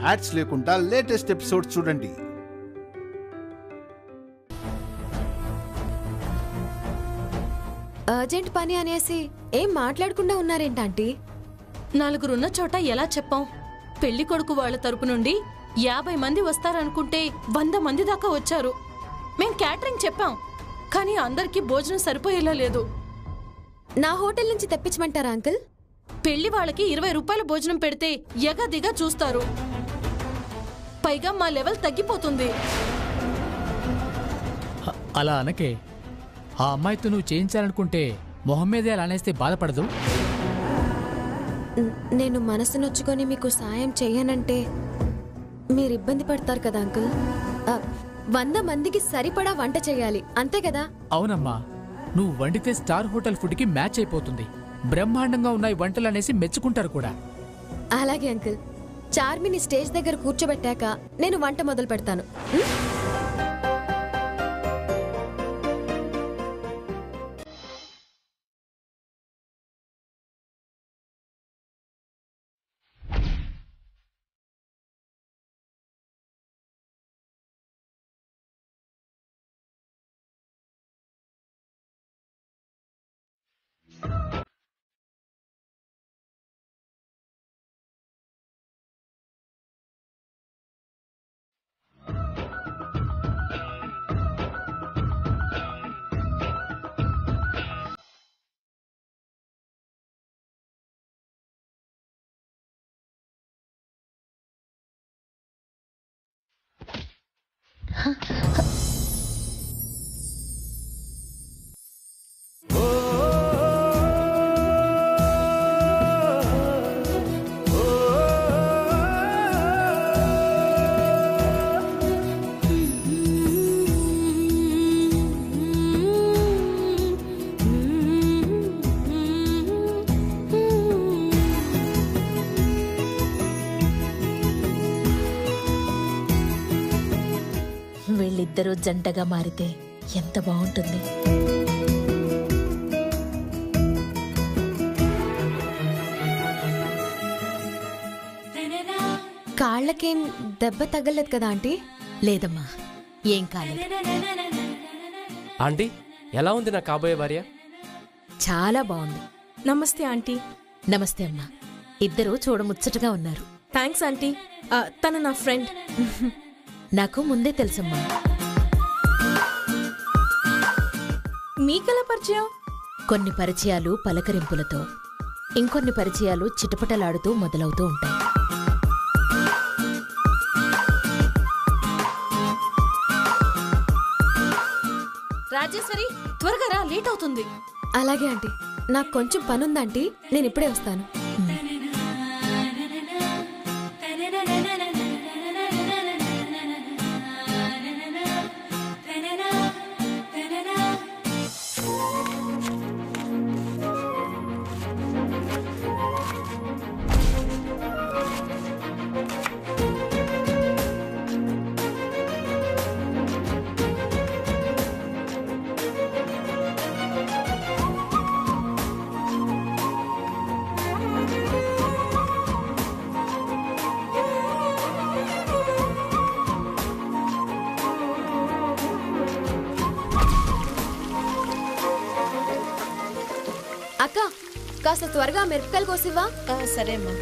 Ads లేకుండా latest episodes చూడండి. Urgent పని అనేసి ఏం మాట్లాడకుండా ఉన్నారేంటాంటీ? నలుగురున్న చోట ఎలా చెప్పాం? పెళ్లి కొడుకు వాళ్ల తరపు నుండి 50 మంది వస్తారనుకుంటే 100 మంది దాకా వచ్చారు. మేం క్యాటరింగ్ చెప్పాం, కానీ అందరికీ భోజనం సరిపోయేలా లేదు. నా హోటల్ నుంచి తెప్పించమంటారా అంకుల్? పెళ్లి వాళ్ళకి 20 రూపాయల భోజనం పెడితే ఎగదిగా చూస్తారు. పైగా మా లెవెల్ తగ్గిపోతుంది. అలా అనకే. ఆ అమ్మాయితో నువ్వు చేయించాలనుకుంటే మొహం మీదే అలా అనేస్తే బాధపడదు. నేను మనసు నొచ్చుకొని మీకు సాయం చేయనంటే మీరు ఇబ్బంది పడతారు కదా అంకుల్. 100 మందికి సరిపడా వంట చేయాలి, అంతే కదా? అవునమ్మా, నువ్వు వండితే స్టార్ హోటల్ ఫుడ్కి మ్యాచ్ అయిపోతుంది. బ్రహ్మాండంగా ఉన్నాయి వంటలు అనేసి మెచ్చుకుంటారు కూడా. అలాగే అంకుల్. చార్మిని స్టేజ్ దగ్గర కూర్చోబెట్టాక నేను వంట మొదలు పెడతాను. వీళ్ళిద్దరూ జంటగా మారితే ఎంత బాగుంటుంది. కాళ్ళకేం దెబ్బ తగ్గలేదు కదా ఆంటీ? లేదమ్మా, ఏం కాలేదు. ఆంటీ, ఎలా ఉంది నా కాబోయే భార్య? చాలా బాగుంది. నమస్తే ఆంటీ. నమస్తే అమ్మా. ఇద్దరూ చూడముచ్చటగా ఉన్నారు. Thanks aunty. తన నా ఫ్రెండ్. నాకు ముందే తెలుసమ్మా. మీకెలా పరిచయం? కొన్ని పరిచయాలు పలకరింపులతో, ఇంకొన్ని పరిచయాలు చిటపటలాడుతూ మొదలవుతూ ఉంటాయి. రాజేశ్వరి, త్వరగా రా, లేట్ అవుతుంది. అలాగే ఆంటీ. నాకు కొంచెం పనుందంటీ, నేను ఇప్పుడే వస్తాను. అక్క, కాస్త త్వరగా మిరపకాయలు కోసివ్వా? సరే అమ్మా.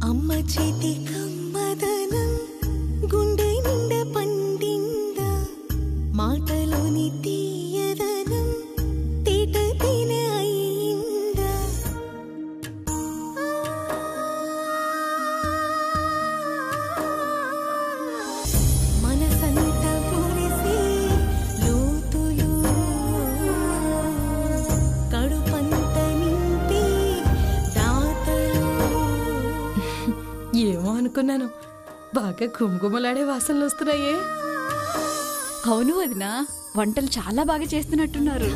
అమ్మ చేతి కమ్మదనం గుండె నిండా పండిందా, మాటలోని తీయదనం తేట తేనె అయిందా. మనసంతా పొరిసి లోతులు కడుపంత నింపి దాతలు. ఏమో అనుకున్నాను, బాగా గుమగుమలాడే వాసనలు వస్తున్నాయే. అవును వదినా, వంటలు చాలా బాగా చేస్తున్నట్టున్నారు.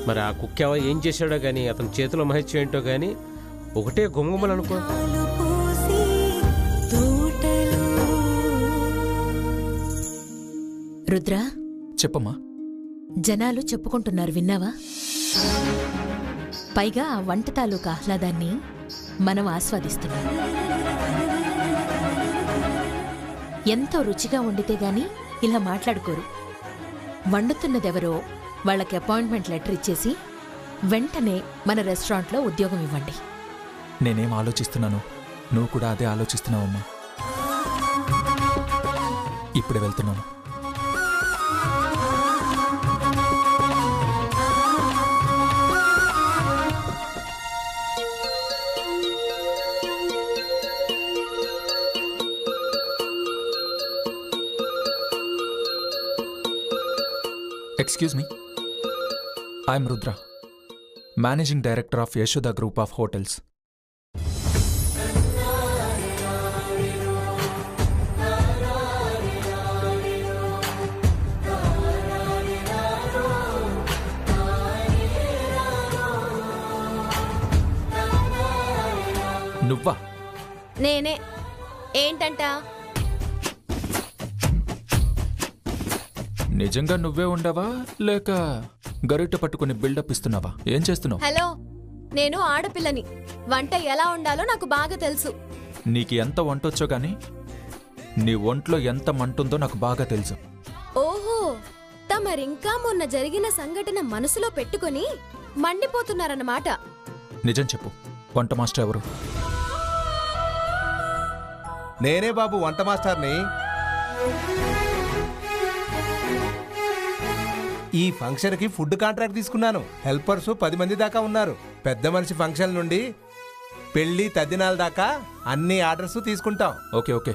మరి ఆ కుక్కేవ ఏం చేశాడో గాని, అతని చేతిలో మహిత్యం ఏంటో గాని ఒకటే గుమగుమలు అనుకో. రుద్ర, చెప్పమ్మా. జనాలు చెప్పుకుంటున్నారు విన్నావా? పైగా ఆ వంట తాలూకు ఆహ్లాదాన్ని మనం ఆస్వాదిస్తున్నాం. ఎంతో రుచిగా వండితే గాని ఇలా మాట్లాడుకోరు. వండుతున్నదెవరో వాళ్ళకి అపాయింట్మెంట్ లెటర్ ఇచ్చేసి వెంటనే మన రెస్టారెంట్లో ఉద్యోగం ఇవ్వండి. నేనేం ఆలోచిస్తున్నాను నువ్వు కూడా అదే ఆలోచిస్తున్నావమ్మా. ఇప్పుడే వెళ్తున్నాను. Excuse me. I'm Rudra, Managing Director of Yashoda Group of Hotels. నువ్వా? నేనే. ఏంటంట? నిజంగా నువ్వే ఉండవా లేక గరిట పట్టుకుని బిల్డప్ ఇస్తున్నావా? ఏం చేస్తున్నావు? హలో, నేను ఆడపిల్లని. వంట ఎలా ఉండాలో నాకు బాగా తెలుసు. నీకు ఎంత వంటొచ్చో గాని నీ ఒంట్లో ఎంత మంటుందో నాకు బాగా తెలుసు. ఓహో, తమరింకా మొన్న జరిగిన సంఘటన మనసులో పెట్టుకుని మండిపోతున్నారన్నమాట. నిజం చెప్పు, వంట మాస్టర్ ఎవరు? నేనే బాబు, వంట మాస్టర్ని. ఈ ఫంక్షన్కి ఫుడ్ కాంట్రాక్ట్ తీసుకున్నాను. హెల్పర్స్ 10 మంది దాకా ఉన్నారు. పెద్ద మనిషి ఫంక్షన్ నుండి పెళ్లి తద్దినాల దాకా అన్ని ఆర్డర్స్ తీసుకుంటాం. ఓకే ఓకే,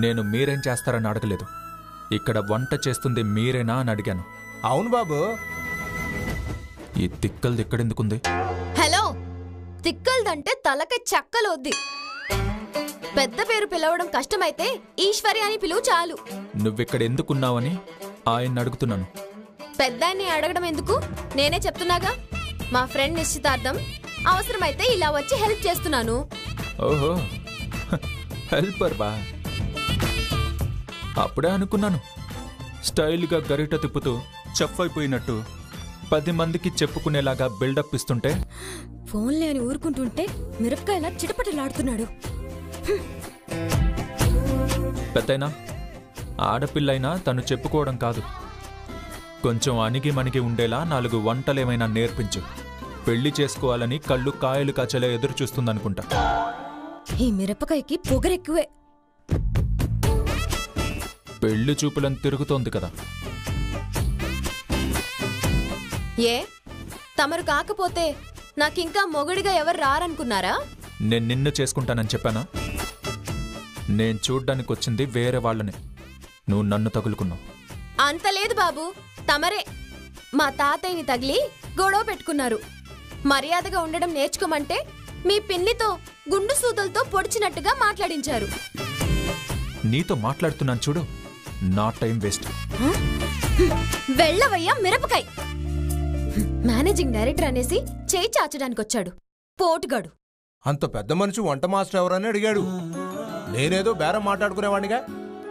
నేను మీరేం చేస్తారని అడగలేదు. ఇక్కడ వంట చేస్తుంది మీరేనా అని అడిగాను. అవును బాబు. ఈ తిక్కలది ఎక్కడెందుకుంది? హలో, తిక్కల్దంటే తలకి చక్కలొద్ది. పెద్ద పేరు పిలవడం కష్టమైతే ఈశ్వరి అని పిలువు చాలు. నువ్విక్కడ ఎందుకున్నావని ఆయన్ని అడుగుతున్నాను. పెద్దాన్ని అడగడం ఎందుకు? నేనే చెప్తున్నాగా, మా ఫ్రెండ్ నిశ్చితార్థం, అవసరమైతే ఇలా వచ్చి హెల్ప్ చేస్తున్నాను. ఓహో, హెల్పర్ బా. అప్పుడే అనుకున్నాను స్టైల్గా గరిట తిప్పుతూ చెఫ్ అయిపోయినట్టు 10 మందికి చెప్పుకునేలాగా బిల్డప్ ఇస్తుంటే ఫోన్లే అని ఊరుకుంటుంటే మిరపకాయలా చిటపటలాడుతున్నాడు. పెద్దయినా ఆడపిల్లైనా తను చెప్పుకోవడం కాదు, కొంచెం అణిగి మణిగి ఉండేలా 4 వంటలేమైనా నేర్పించు. పెళ్లి చేసుకోవాలని కళ్ళు కాయలు కాచేలా ఎదురు చూస్తుందనుకుంటా. ఈ మిరపకాయకి పొగరెక్కువే. పెళ్లి చూపులను తిరుగుతోంది కదా. ఏ, తమరు కాకపోతే నాకింకా మొగుడిగా ఎవరు రారనుకున్నారా? నేను నిన్ను చేసుకుంటానని చెప్పానా? నేను చూడ్డానికి వచ్చింది వేరే వాళ్ళని. నువ్వు నన్ను తగులుకున్నావు. అంత లేదు బాబు, తమరే మా తాతయ్యని తగిలి గొడవ పెట్టుకున్నారు. మర్యాదగా ఉండడం నేర్చుకోమంటే మీ పిన్నితో గుండు సూదులతో పొడిచినట్టుగా మాట్లాడించారు. నీతో మాట్లాడుతున్నాను చూడు, నా టైం వేస్ట్. వెళ్ళవయ్యా మిరపకాయ్. మేనేజింగ్ డైరెక్టర్ అనేసి చేయి చాచడానికి వచ్చాడు పోటుగాడు. అంత పెద్ద మనిషి వంట మాస్టర్ ఎవరని అడిగాడు. నేనేదో బేరం మాట్లాడుకునేవాడిగా,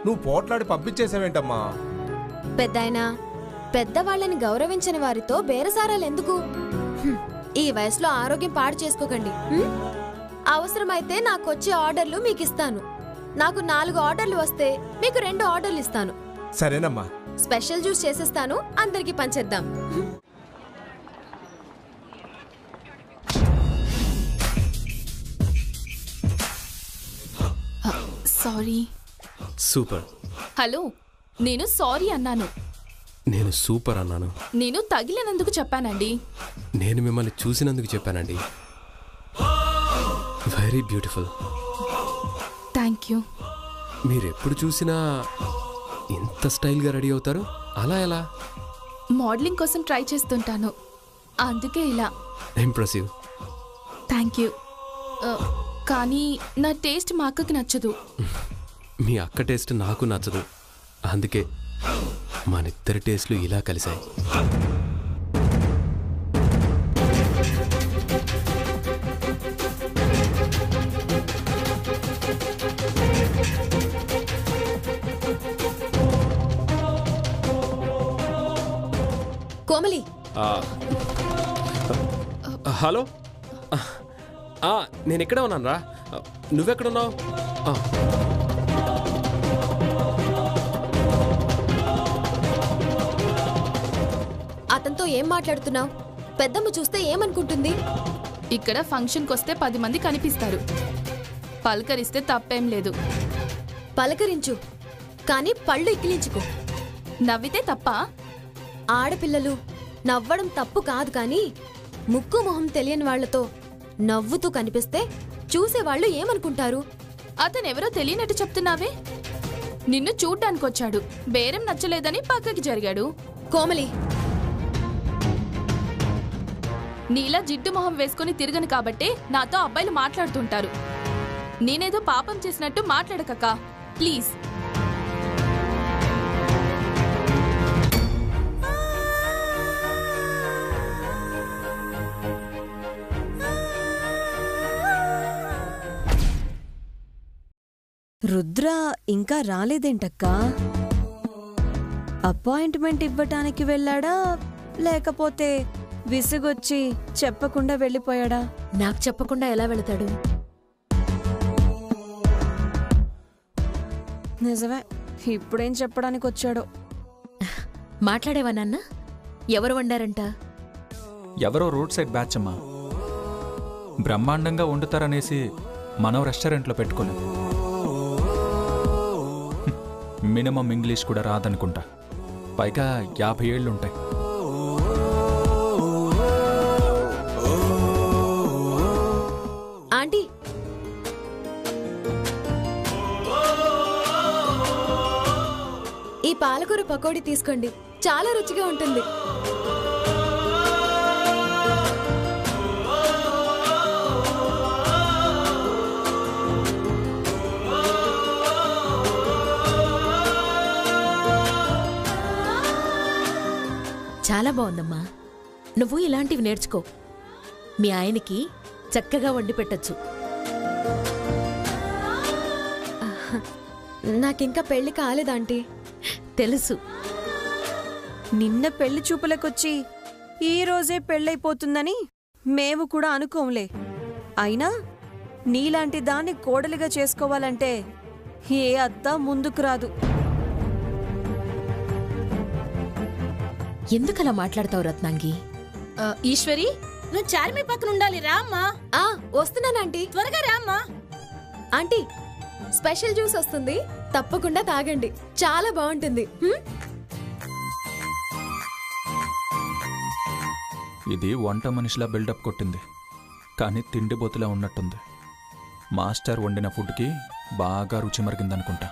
నువ్వు పోట్లాడి పంపించేసావేంటమ్మా? పెద్దాయనా, పెద్దవాళ్ళని గౌరవించని వారితో బేరసారాలెందుకు? ఈ వయసులో ఆరోగ్యం పాడు చేసుకోకండి. అవసరమైతే నాకొచ్చే ఆర్డర్లు మీకిస్తాను. నాకు 4 ఆర్డర్లు వస్తే మీకు 2 ఆర్డర్లు ఇస్తాను. సరేనమ్మా. స్పెషల్ జ్యూస్ చేసేస్తాను, అందరికి పంచేద్దాం. సారీ. సూపర్. హలో, నేను సారీ అన్నాను. నేను సూపర్ అన్నాను. నేను తగిలినందుకు చెప్పానండి. నేను మిమ్మల్ని చూసినందుకు చెప్పానండి. Very beautiful. Thank you. మీరెప్పుడు చూసినా ఇంత స్టైల్గా రెడీ అవుతారు, అలా ఎలా? మోడలింగ్ కోసం ట్రై చేస్తుంటాను, అందుకే ఇలా. ఇంప్రెసివ్. Thank you. కానీ నా టేస్ట్ మా అక్కకి నచ్చదు. మీ అక్క టేస్ట్ నాకు నచ్చదు, అందుకే మనిద్దరి టేస్ట్లు ఇలా కలిశాయి. కోమలి, హలో. నేను ఇక్కడే ఉన్నాను రా. నువ్వెక్కడున్నావు? అతనితో ఏం మాట్లాడుతున్నావు? పెద్దమ్మ చూస్తే ఏమనుకుంటుంది? ఇక్కడ ఫంక్షన్కి వస్తే 10 మంది కనిపిస్తారు. పలకరిస్తే తప్పేం లేదు. పలకరించు, కానీ పళ్ళు ఇక్కిలించుకో. నవ్వితే తప్ప? ఆడపిల్లలు నవ్వడం తప్పు కాదు, కానీ ముక్కు మొహం తెలియని వాళ్లతో నవ్వుతూ కనిపిస్తే చూసేవాళ్లు ఏమనుకుంటారు? అతనెవరో తెలియనట్టు చెప్తున్నావే. నిన్ను చూడ్డానికొచ్చాడు, బేరం నచ్చలేదని పక్కకి జరిగాడు. కోమలి, నీలా జిడ్డు మొహం వేసుకుని తిరగను కాబట్టే నాతో అబ్బాయిలు మాట్లాడుతుంటారు. నేనేదో పాపం చేసినట్టు మాట్లాడకక్క ప్లీజ్. రుద్ర ఇంకా రాలేదేంటక్కా? అపాయింట్మెంట్ ఇవ్వటానికి వెళ్ళాడా, లేకపోతే విసుగొచ్చి చెప్పకుండా వెళ్ళిపోయాడా? నాకు చెప్పకుండా ఎలా వెళతాడు? నిజమే, ఇప్పుడేం చెప్పడానికి వచ్చాడో. మాట్లాడేవా నాన్న? ఎవరు వండారంట? ఎవరో రోడ్ సైడ్ బ్యాచ్ అమ్మా. బ్రహ్మాండంగా వండుతారనేసి మనం రెస్టారెంట్లో పెట్టుకోలేదు. మినిమం ఇంగ్లీష్ కూడా రాదనుకుంటా. పైగా 50 ఏళ్ళుంటాయి. ఆంటీ, ఈ పాలకూర పకోడీ తీసుకోండి, చాలా రుచిగా ఉంటుంది. చాలా బాగుందమ్మా. నువ్వు ఇలాంటివి నేర్చుకో. మీ ఆయనకి చక్కగా వండి పెట్టచ్చు. నాకింకా పెళ్లి కాలేదాంటీ. తెలుసు. నిన్న పెళ్లి చూపులకొచ్చి ఈ రోజే పెళ్ళైపోతుందని మేము కూడా అనుకోంలే. అయినా నీలాంటి దాన్ని కోడలిగా చేసుకోవాలంటే ఏ అత్త ముందుకు రాదు. ఎందుకలా మాట్లాడతావు రత్నాంగి? ఈశ్వరి, నువ్వు చార్మి పక్కన ఉండాలి. రా అమ్మా. వస్తున్నానంటీ, త్వరగా రా అమ్మా. ఆంటీ, స్పెషల్ జ్యూస్ వస్తుంది, తప్పకుండా తాగండి, చాలా బాగుంటుంది. ఇది వంట మనిషిలా బిల్డప్ కొట్టింది, కానీ తిండిబోతులా ఉన్నట్టుంది. మాస్టర్ వండిన ఫుడ్కి బాగా రుచి మరిగిందనుకుంటా.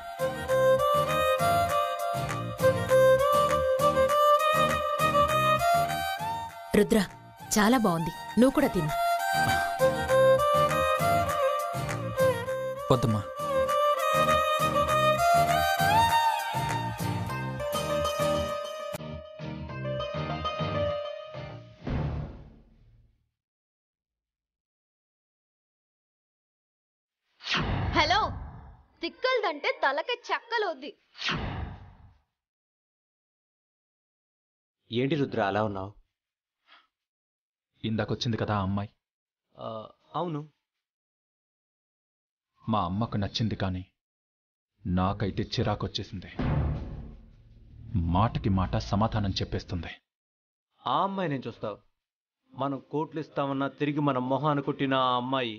రుద్ర, చాలా బాగుంది, నువ్వు కూడా తిను. వద్దమ్మా. హలో, తిక్కలదంటే తలకి చెక్కలొద్ది. ఏంటి రుద్ర అలా ఉన్నావు? ఇందాకొచ్చింది కదా ఆ అమ్మాయి. అవును. మా అమ్మకు నచ్చింది, కానీ నాకైతే చిరాకొచ్చేసింది. మాటకి మాట సమాధానం చెప్పేస్తుంది. ఆ అమ్మాయి నేను చూస్తావు. మనం కోట్లు ఇస్తామన్నా తిరిగి మన మొహాన్ని కొట్టిన ఆ అమ్మాయి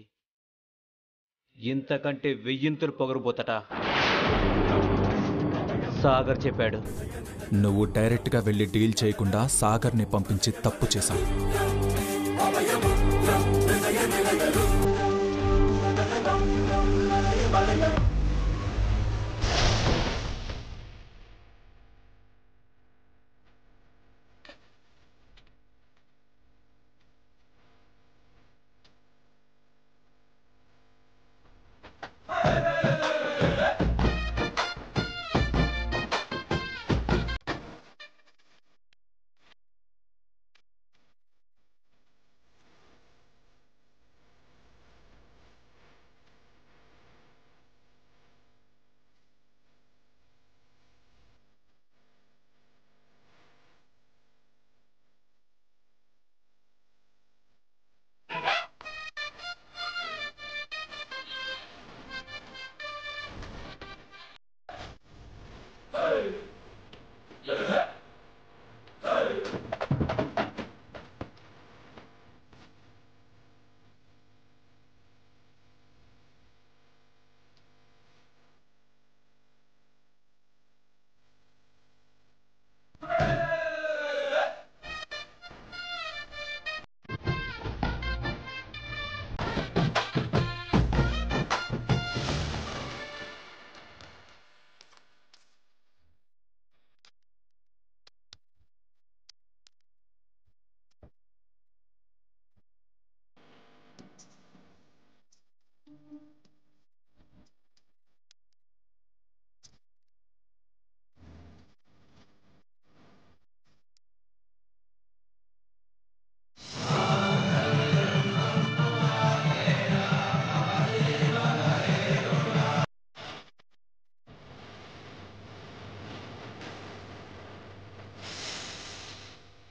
ఇంతకంటే 1000 పొగరుబోతట. సాగర్ చెప్పాడు. నువ్వు డైరెక్ట్గా వెళ్ళి డీల్ చేయకుండా సాగర్ని పంపించి తప్పు చేశావు.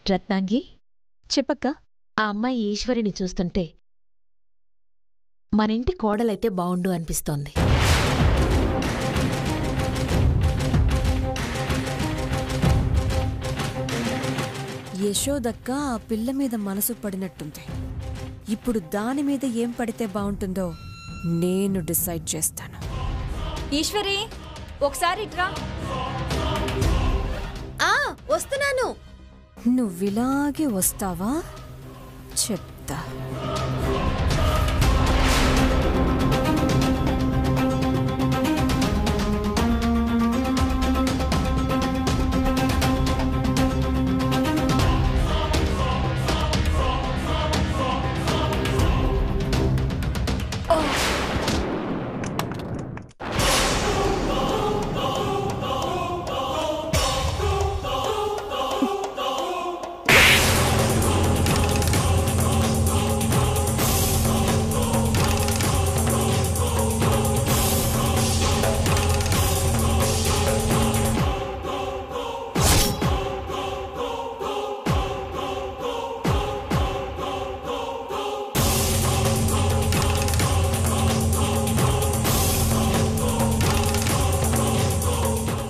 రత్నాంగి, చెప్పక్క. ఆ అమ్మాయి ఈశ్వరిని చూస్తుంటే మనింటి కోడలైతే బావుండు అనిపిస్తోంది. యశోదక్క ఆ పిల్ల మీద మనసు పడినట్టుంది. ఇప్పుడు దాని మీద ఏం పడితే బావుంటుందో నేను డిసైడ్ చేస్తాను. ఈశ్వరి, ఒకసారి ఇట్రా. వస్తున్నాను. నువ్విలాగే వస్తావా? చెప్తా.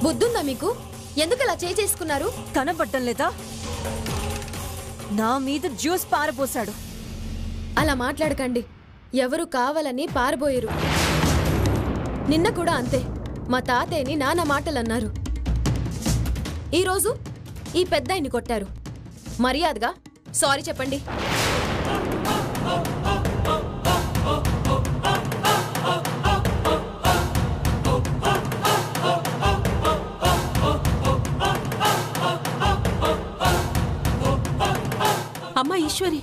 బుద్ధుందా మీకు? ఎందుకు ఇలా చేసుకున్నారు? కనబడ్డం లేదా? నా మీద జ్యూస్ పారపోశాడు. అలా మాట్లాడకండి. ఎవరు కావాలని పారబోయరు. నిన్న కూడా అంతే. మా తాతయ్యని నానా మాటలన్నారు. ఈరోజు ఈ పెద్దాయిని కొట్టారు. మర్యాదగా సారీ చెప్పండి. అమ్మా ఈశ్వరి,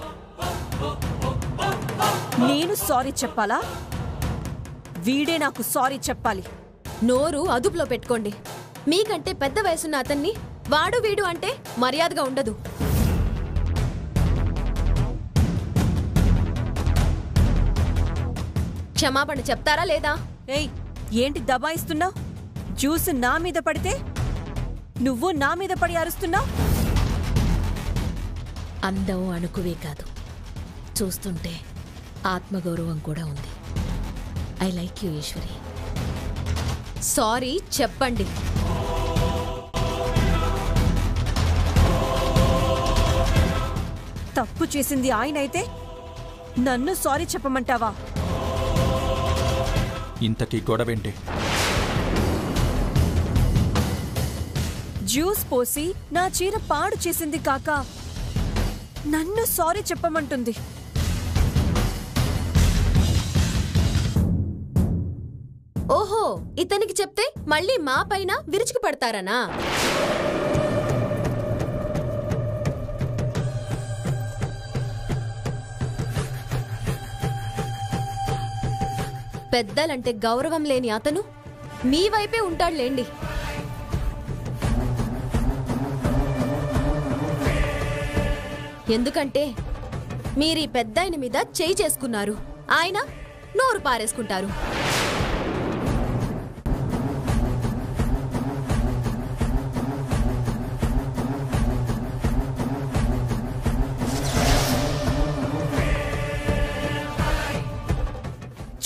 నేను సారీ చెప్పాలా? వీడే నాకు సారీ చెప్పాలి. నోరు అదుపులో పెట్టుకోండి. మీకంటే పెద్ద వయసున్న అతన్ని వాడు వీడు అంటే మర్యాదగా ఉండదు. క్షమాపణ చెప్తారా లేదా? ఏయ్, ఏంటి దబాయిస్తున్నావు? జ్యూస్ నా మీద పడితే నువ్వు నా మీద పడి అరుస్తున్నావు. అందం అణుకువే కాదు, చూస్తుంటే ఆత్మగౌరవం కూడా ఉంది. I like you Eshwari. Sorry చెప్పండి. తప్పు చేసింది ఆయన అయితే నన్ను సారీ చెప్పమంటావా? ఇంతకీ గొడవేంటి? జ్యూస్ పోసి నా చీర పాడు చేసింది కాక నన్ను సారీ చెప్పమంటుంది. ఓహో, ఇతనికి చెప్తే మళ్ళీ మా పైన విరుచుకు పడతారనా? పెద్దలంటే గౌరవం లేని అతను మీ వైపే ఉంటాడులేండి. ఎందుకంటే మీరీ పెద్దాయన మీద చేయి చేసుకున్నారు. ఆయన నోరు పారేసుకుంటారు.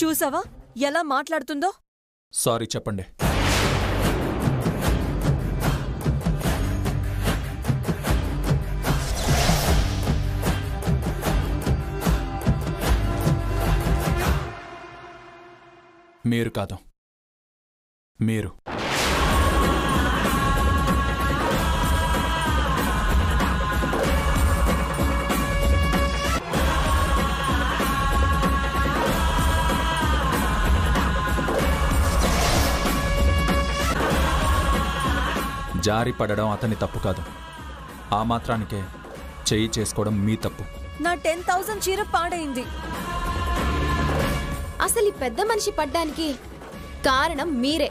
చూసావా ఎలా మాట్లాడుతుందో? సారీ చెప్పండి. మీరు కాదు, మీరు. జారి పడడం అతని తప్పు కాదు. ఆ మాత్రానికే చెయ్యి చేసుకోవడం మీ తప్పు. నా 10,000 చీర పాడైంది. అసలు ఈ పెద్ద మనిషి పడ్డానికి కారణం మీరే.